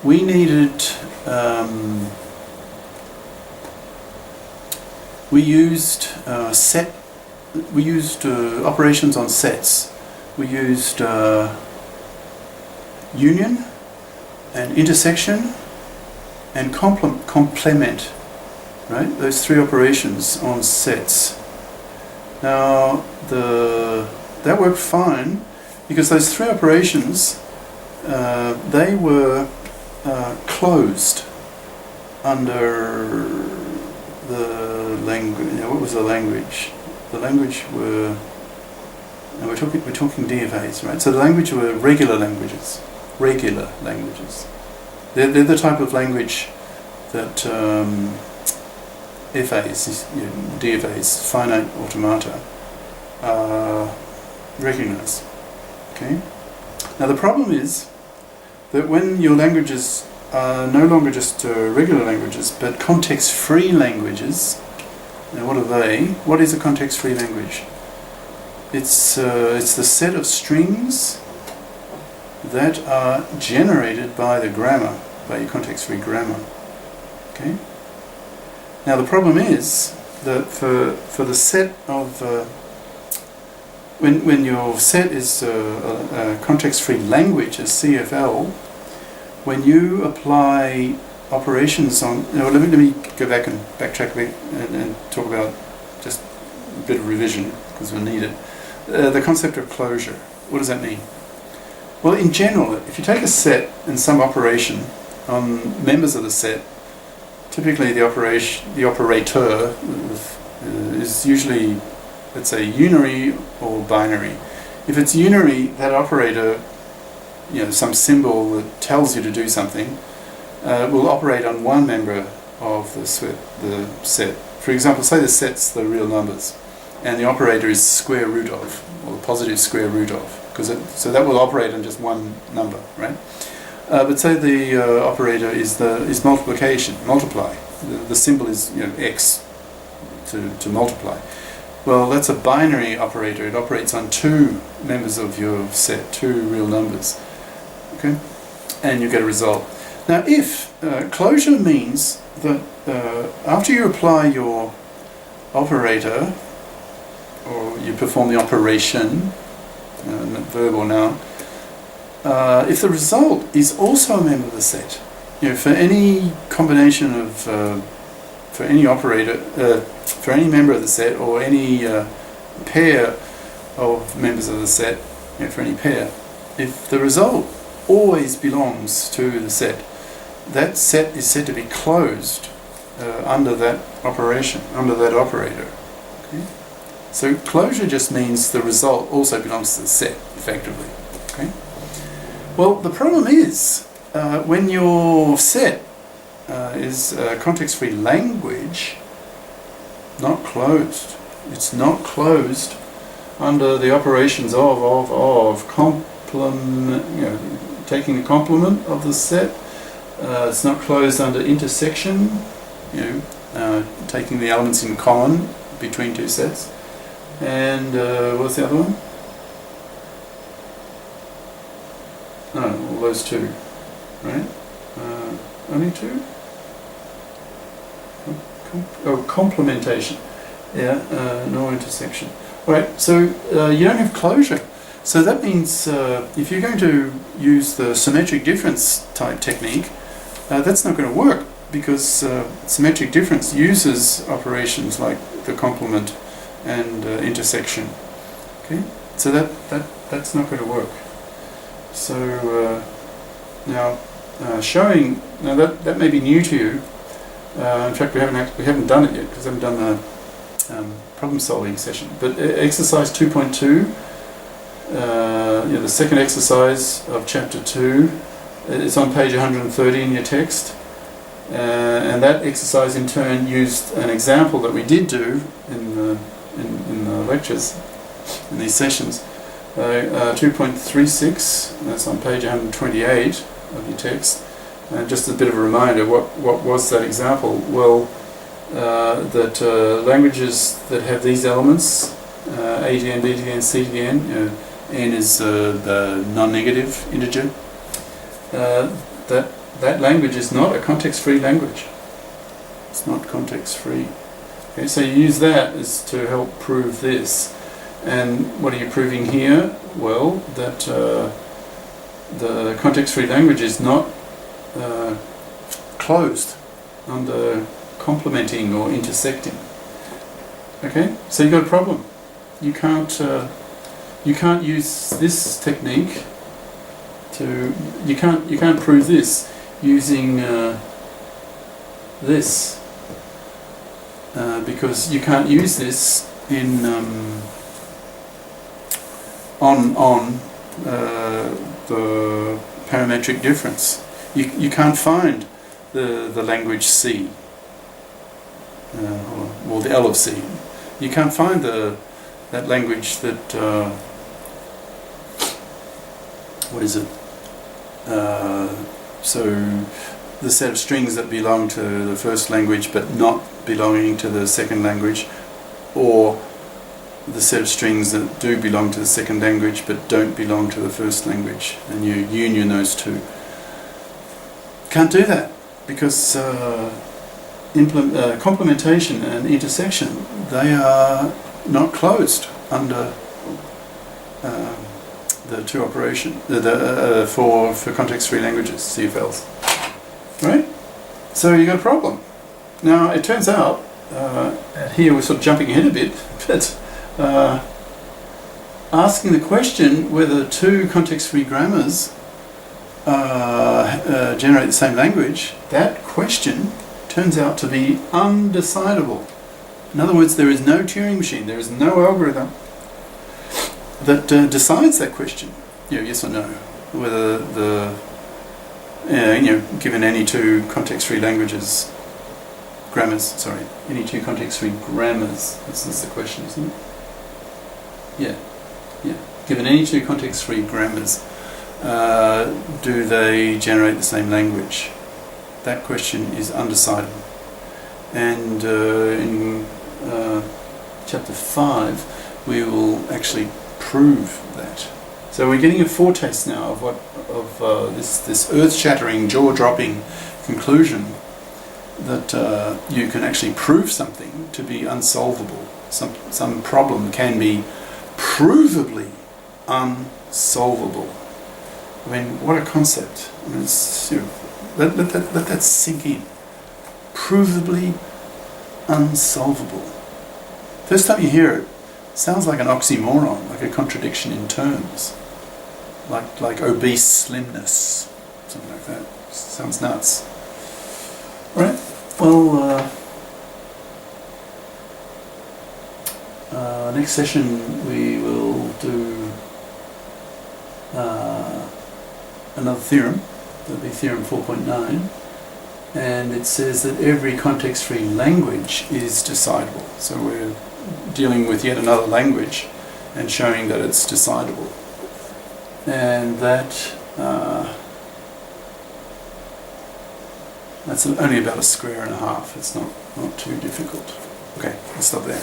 we needed, we used operations on sets. We used union and intersection and complement, right? Those three operations on sets. Now, that worked fine because those three operations, they were closed under the language. What was the language? The language were. And we're talking DFAs, right? So the language were regular languages. Regular languages. They're the type of language that FAs, DFAs, finite automata, recognize. Okay. Now the problem is that when your languages are no longer just regular languages, but context-free languages. Now what are they? What is a context-free language? It's the set of strings that are generated by the grammar, by your context-free grammar. Okay. Now the problem is that for the set of when your set is a context-free language, a CFL, when you apply operations on. Let me go back and backtrack a bit and talk about just a bit of revision because we'll need it. The concept of closure. What does that mean? Well, in general, if you take a set and some operation on members of the set, typically the operator is usually, let's say, unary or binary. If it's unary, that operator, some symbol that tells you to do something, will operate on one member of the set. For example, say the set's the real numbers, and the operator is square root of, or positive square root of, so that will operate on just one number, right? But say the operator is multiplication, multiply. The symbol is x to multiply. Well, that's a binary operator. It operates on two members of your set, two real numbers. Okay, and you get a result. Now, if closure means that after you apply your operator, or you perform the operation, verb or noun, if the result is also a member of the set, for any combination of, for any operator, for any member of the set, or any pair of members of the set, for any pair, if the result always belongs to the set, that set is said to be closed under that operation, under that operator. Okay? So closure just means the result also belongs to the set, effectively. Okay? Well, the problem is when your set is a context-free language, not closed. It's not closed under the operations of taking the complement of the set. It's not closed under intersection, taking the elements in common between two sets. And what's the other one? No, all those two, right? Only two? Complementation. Yeah, no intersection. Right, so you don't have closure. So that means if you're going to use the symmetric difference type technique, that's not going to work because symmetric difference uses operations like the complement and intersection. Okay, so that's not going to work. So now showing that may be new to you. In fact, we haven't done it yet because we haven't done the problem solving session. But exercise 2.2, the second exercise of chapter 2, it's on page 130 in your text. And that exercise in turn used an example that we did do in the lectures, in these sessions. 2.36, that's on page 128 of your text. Just a bit of a reminder, what was that example? Well, that languages that have these elements, A to the n, B to the n, C to the n, n is the non-negative integer, that that language is not a context-free language. It's not context-free. Okay, so you use that as to help prove this. And what are you proving here? Well, that the context-free language is not closed under complementing or intersecting. Okay, so you've got a problem. You can't use this technique to. You can't prove this using this because you can't use this in on the parametric difference. You can't find the language C or the L of C. You can't find that language that what is it? So the set of strings that belong to the first language but not belonging to the second language, or the set of strings that do belong to the second language but don't belong to the first language, and you union those two. Can't do that because complementation and intersection, they are not closed under the two operation for context-free languages, CFLs. Right? So you got a problem. Now it turns out, here we're sort of jumping ahead a bit, but asking the question whether two context-free grammars generate the same language, that question turns out to be undecidable. In other words, there is no Turing machine, there is no algorithm that decides that question, yes or no, whether the given any two context-free languages, any two context-free grammars. This is the question, isn't it? Yeah. Given any two context-free grammars, do they generate the same language? That question is undecidable. And in chapter 5, we will actually prove that. So we're getting a foretaste now of this earth-shattering, jaw-dropping conclusion that you can actually prove something to be unsolvable. Some problem can be provably unsolvable. I mean, what a concept! I mean, let that sink in. Provably unsolvable. First time you hear it, sounds like an oxymoron, like a contradiction in terms. Like obese slimness, something like that. Sounds nuts. Right? Well, next session we will do another theorem. That'll be theorem 4.9, and it says that every context-free language is decidable. So we're dealing with yet another language and showing that it's decidable. And that's only about a square and a half. It's not too difficult. Okay, I'll stop there.